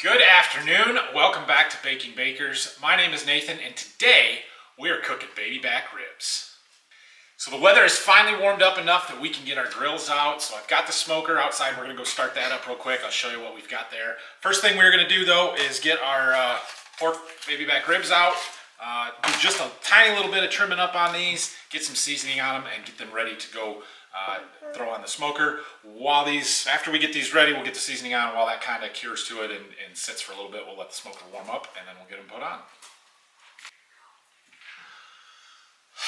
Good afternoon, welcome back to Baking Bakers. My name is Nathan and today we are cooking baby back ribs. So the weather has finally warmed up enough that we can get our grills out. So I've got the smoker outside, we're gonna go start that up real quick. I'll show you what we've got there. First thing we're gonna do though is get our pork baby back ribs out. Do just a tiny little bit of trimming up on these, get some seasoning on them and get them ready to go throw on the smoker. After we get these ready, we'll get the seasoning on. While that kind of cures to it and sits for a little bit, we'll let the smoker warm up and then we'll get them put on.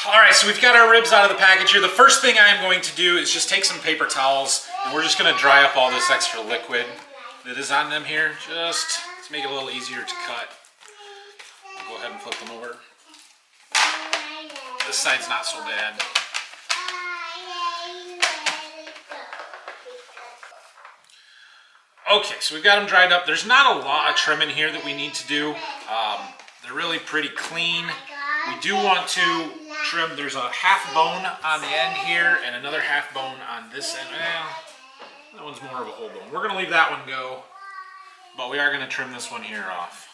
All right, so we've got our ribs out of the package here. The first thing I'm going to do is just take some paper towels and we're just going to dry up all this extra liquid that is on them here, just to make it a little easier to cut. I'll go ahead and flip them over. This side's not so bad. Okay, so we've got them dried up. There's not a lot of trimming here that we need to do. They're really pretty clean. We do want to trim. There's a half bone on the end here and another half bone on this end. That one's more of a whole bone. We're going to leave that one go, but we are going to trim this one here off.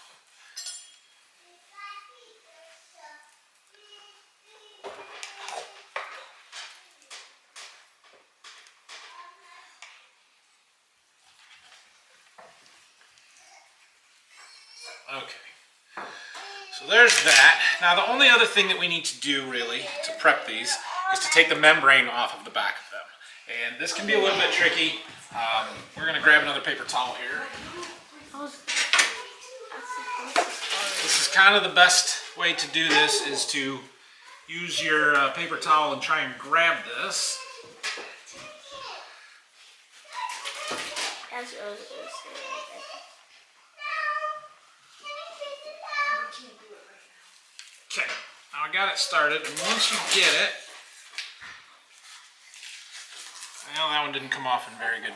Okay, so there's that. Now the only other thing that we need to do really to prep these is to take the membrane off of the back of them. And this can be a little bit tricky. We're going to grab another paper towel here. This is kind of the best way to do this, is to use your paper towel and try and grab this. Okay, now I got it started, and once you get it, well, that one didn't come off in very good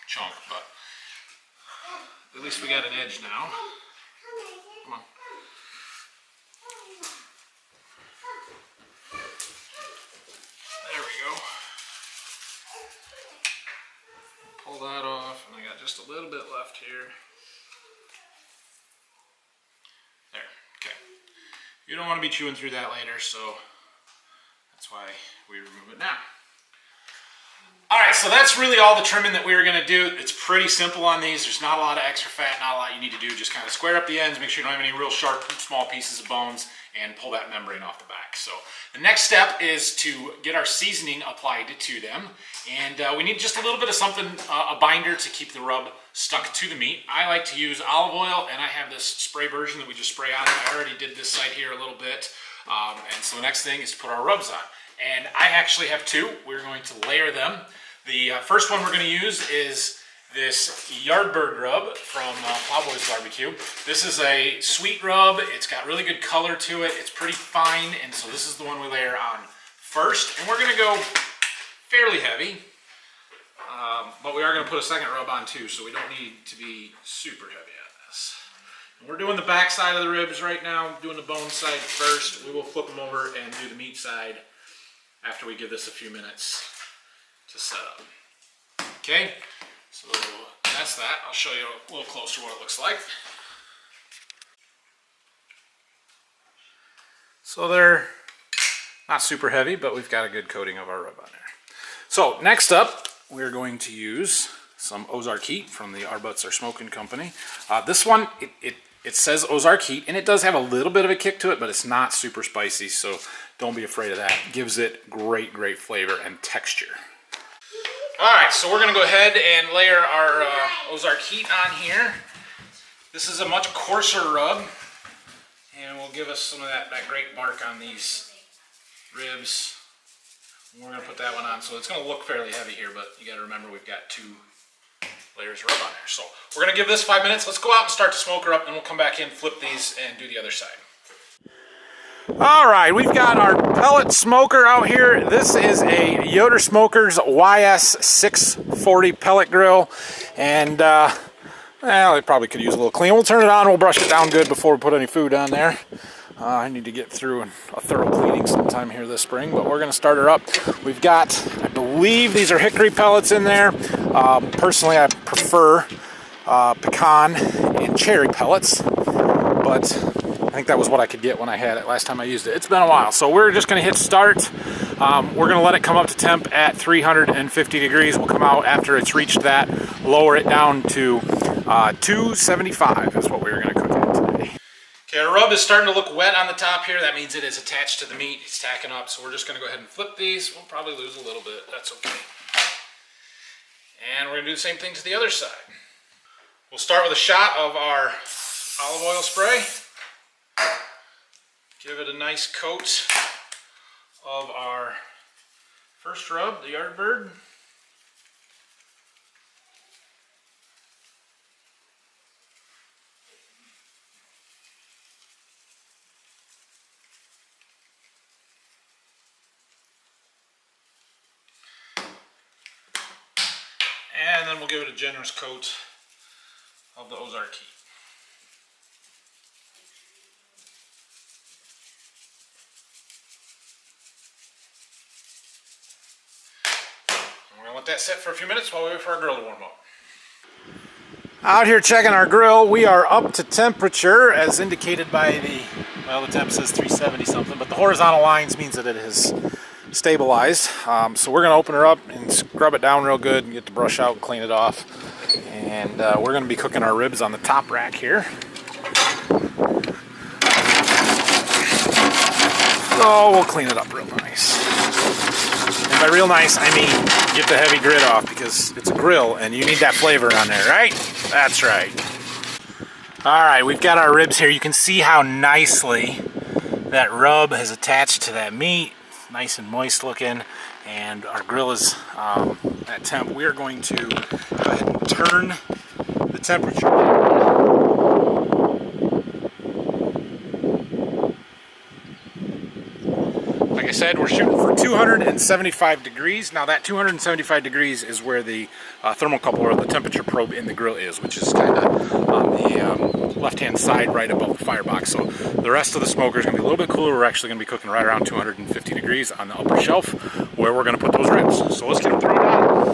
chunk, but at least we got an edge now. Come on. There we go. Pull that off, and I got just a little bit left here. There, okay. You don't want to be chewing through that later, so that's why we remove it now. Alright, so that's really all the trimming that we were going to do. It's pretty simple on these. There's not a lot of extra fat, not a lot you need to do. Just kind of square up the ends, make sure you don't have any real sharp, small pieces of bones, and pull that membrane off the back. So the next step is to get our seasoning applied to them. And we need just a little bit of something, a binder to keep the rub stuck to the meat. I like to use olive oil, and I have this spray version that we just spray on. I already did this side here a little bit. And so the next thing is to put our rubs on. And I actually have two. We're going to layer them. The first one we're going to use is this Yardbird rub from Plowboys Barbecue. This is a sweet rub. It's got really good color to it. It's pretty fine, and so this is the one we layer on first. And we're going to go fairly heavy, but we are going to put a second rub on too, so we don't need to be super heavy on this. And we're doing the back side of the ribs right now, doing the bone side first. We will flip them over and do the meat side after we give this a few minutes to set up. Okay, so that's that. I'll show you a little closer what it looks like. So they're not super heavy, but we've got a good coating of our rub on there. So next up, we're going to use some Ozark Heat from the Our Butts Are Smoking company. This one, it says Ozark Heat, and it does have a little bit of a kick to it, but it's not super spicy, so don't be afraid of that. It gives it great, great flavor and texture. Alright, so we're going to go ahead and layer our Ozark Heat on here. This is a much coarser rub, and will give us some of that great bark on these ribs. And we're going to put that one on, so it's going to look fairly heavy here, but you got to remember we've got two layers of rub on there. So we're going to give this 5 minutes. Let's go out and start the smoker up, and we'll come back in, flip these, and do the other side. Alright, we've got our pellet smoker out here. This is a Yoder Smokers YS640 pellet grill, and well, it probably could use a little clean. We'll turn it on, we'll brush it down good before we put any food on there. I need to get through a thorough cleaning sometime here this spring, but we're going to start her up. We've got, I believe these are hickory pellets in there. Personally, I prefer pecan and cherry pellets, but I think that was what I could get when I had it last time I used it. It's been a while, so we're just going to hit start. We're going to let it come up to temp at 350 degrees. We'll come out after it's reached that, lower it down to 275 is what we're going to cook it today. Okay, our rub is starting to look wet on the top here. That means it is attached to the meat. It's tacking up, so we're just going to go ahead and flip these. We'll probably lose a little bit. That's okay. And we're going to do the same thing to the other side. We'll start with a shot of our olive oil spray. Give it a nice coat of our first rub, the Yardbird. And then we'll give it a generous coat of the Ozark heat. We're going to let that sit for a few minutes while we wait for our grill to warm up. Out here checking our grill, we are up to temperature as indicated by the, well, the temp says 370 something, but the horizontal lines means that it has stabilized. So we're going to open her up and scrub it down real good and get the brush out and clean it off. And we're going to be cooking our ribs on the top rack here. So we'll clean it up real nice. And by real nice, I mean get the heavy grit off, because it's a grill and you need that flavor on there, right? That's right. All right, we've got our ribs here. You can see how nicely that rub has attached to that meat. Nice and moist looking, and our grill is at temp. We are going to go ahead and turn the temperature. Like I said, we're shooting for 275 degrees. Now that 275 degrees is where the thermocouple or the temperature probe in the grill is, which is kind of on the left-hand side right above the firebox. So the rest of the smoker is going to be a little bit cooler. We're actually going to be cooking right around 250 degrees on the upper shelf where we're going to put those ribs. So let's get them thrown on.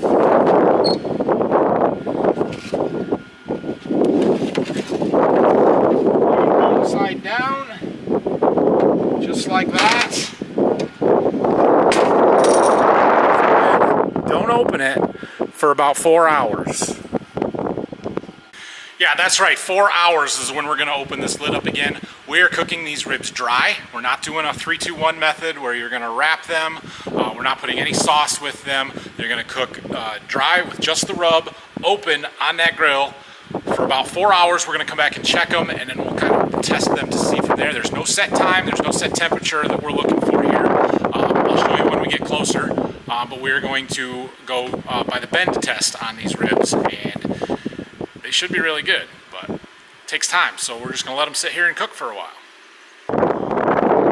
Side down, just like that. Don't open it for about 4 hours. Yeah, that's right, 4 hours is when we're going to open this lid up again. We're cooking these ribs dry. We're not doing a 3-2-1 method where you're going to wrap them. We're not putting any sauce with them. They're going to cook dry with just the rub, open on that grill for about 4 hours. We're going to come back and check them, and then we'll kind of test them to see from there. There's no set time. There's no set temperature that we're looking for here. I'll show you when we get closer, but we're going to go by the bend test on these ribs, and they should be really good, but it takes time, so we're just going to let them sit here and cook for a while.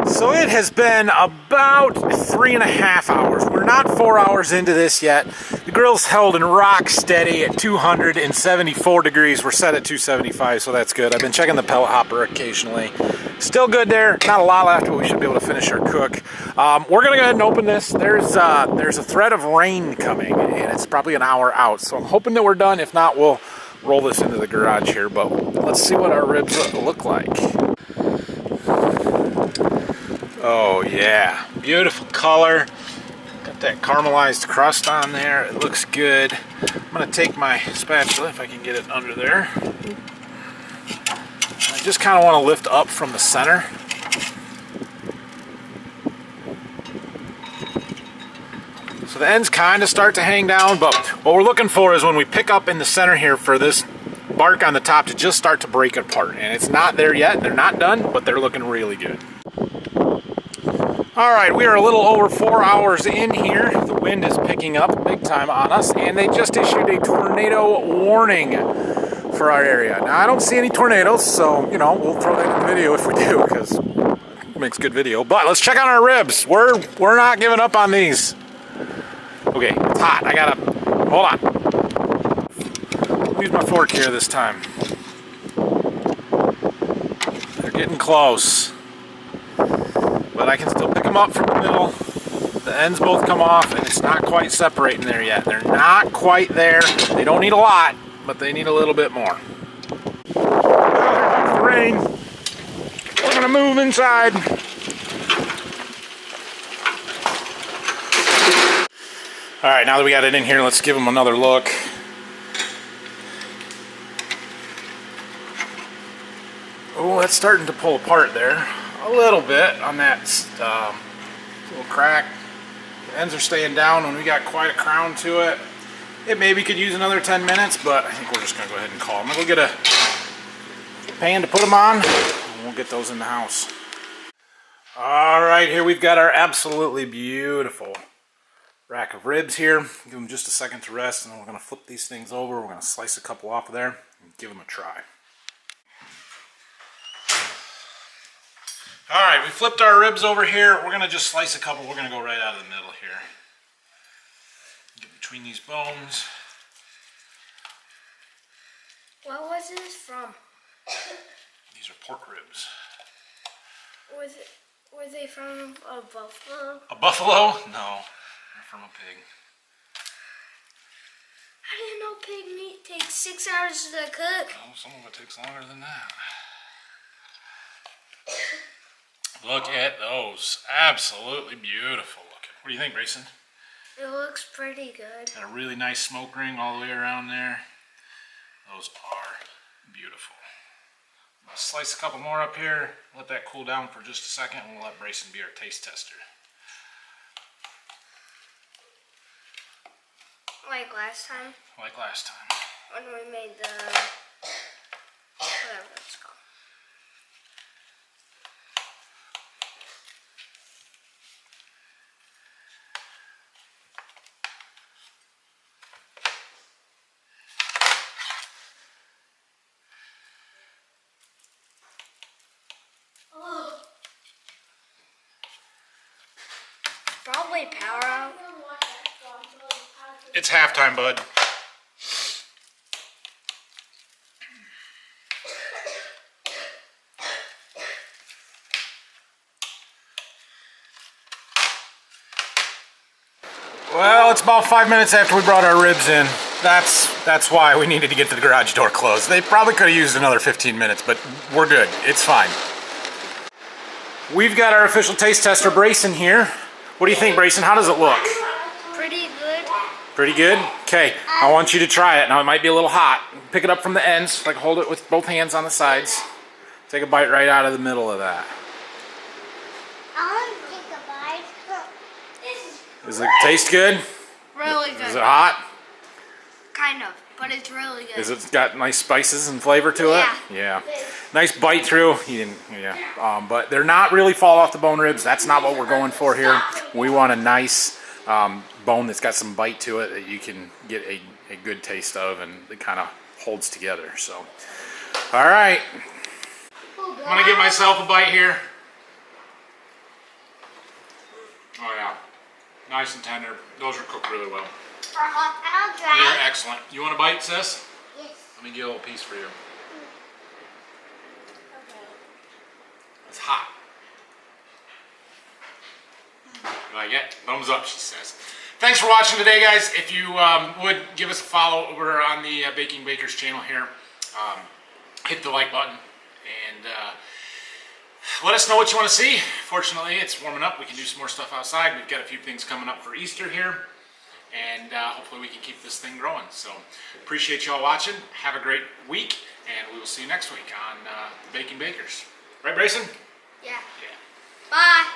So it has been about 3.5 hours. We're not 4 hours into this yet. The grill's held in rock steady at 274 degrees. We're set at 275, so that's good. I've been checking the pellet hopper occasionally. Still good there. Not a lot left, but we should be able to finish our cook. We're going to go ahead and open this. There's a threat of rain coming, and it's probably an hour out, so I'm hoping that we're done. If not, we'll roll this into the garage here, but let's see what our ribs look like. Oh yeah, beautiful color. Got that caramelized crust on there. It looks good. I'm gonna take my spatula if I can get it under there. I just kind of want to lift up from the center. So the ends kind of start to hang down, but what we're looking for is when we pick up in the center here for this bark on the top to just start to break it apart. And it's not there yet. They're not done, but they're looking really good. All right, we are a little over 4 hours in here. The wind is picking up big time on us, and they just issued a tornado warning for our area. Now, I don't see any tornadoes, so, you know, we'll throw that in the video if we do, because it makes good video. But let's check on our ribs. We're not giving up on these. Okay, it's hot. I gotta, hold on. Use my fork here this time. They're getting close. But I can still pick them up from the middle. The ends both come off, and it's not quite separating there yet. They're not quite there. They don't need a lot, but they need a little bit more. Well, the rain. We're gonna move inside. All right, now that we got it in here, let's give them another look. Oh, that's starting to pull apart there a little bit on that little crack. The ends are staying down when we got quite a crown to it. It maybe could use another 10 minutes, but I think we're just gonna go ahead and call them. I'm gonna go get a pan to put them on, and we'll get those in the house. All right, here we've got our absolutely beautiful rack of ribs here. Give them just a second to rest, and then we're gonna flip these things over. We're gonna slice a couple off of there and give them a try. All right, we flipped our ribs over here. We're gonna just slice a couple. We're gonna go right out of the middle here. Get between these bones. What was this from? These are pork ribs. Were they from a buffalo? A buffalo? No, they're from a pig. I didn't know pig meat takes 6 hours to cook. Oh, some of it takes longer than that. Look at those. Absolutely beautiful looking. What do you think, Grayson? It looks pretty good. Got a really nice smoke ring all the way around there. Those are beautiful. I'll slice a couple more up here. Let that cool down for just a second, and we'll let Brayson be our taste tester. Like last time? Like last time. When we made the... whatever it's called. Probably power out. It's halftime, bud. Well, it's about 5 minutes after we brought our ribs in. That's why we needed to get to the garage door closed. They probably could have used another 15 minutes, but we're good. It's fine. We've got our official taste tester, Brayson, here. What do you think, Brayson? How does it look? Pretty good. Pretty good? Okay, I want you to try it. Now, it might be a little hot. Pick it up from the ends, like hold it with both hands on the sides. Take a bite right out of the middle of that. I want to take a bite. Does it taste good? Really good. Is it hot? Kind of, but it's really good. Is it got nice spices and flavor to it? Yeah. Nice bite through. But they're not really fall off the bone ribs. That's not what we're going for here. We want a nice bone that's got some bite to it that you can get a good taste of, and it kind of holds together. So, all right. I'm gonna give myself a bite here. Oh yeah, nice and tender. Those are cooked really well. I'll try. They're excellent. You want a bite, sis? Yes. Let me get a little piece for you. Okay. It's hot. You like it? Thumbs up, she says. Thanks for watching today, guys. If you would give us a follow over on the Baking Bakers channel here, hit the like button, and let us know what you want to see. Fortunately, it's warming up. We can do some more stuff outside. We've got a few things coming up for Easter here, and hopefully we can keep this thing growing. So appreciate y'all watching. Have a great week, and we will see you next week on Baking Bakers. Right, Brayson? Yeah. Yeah. Bye.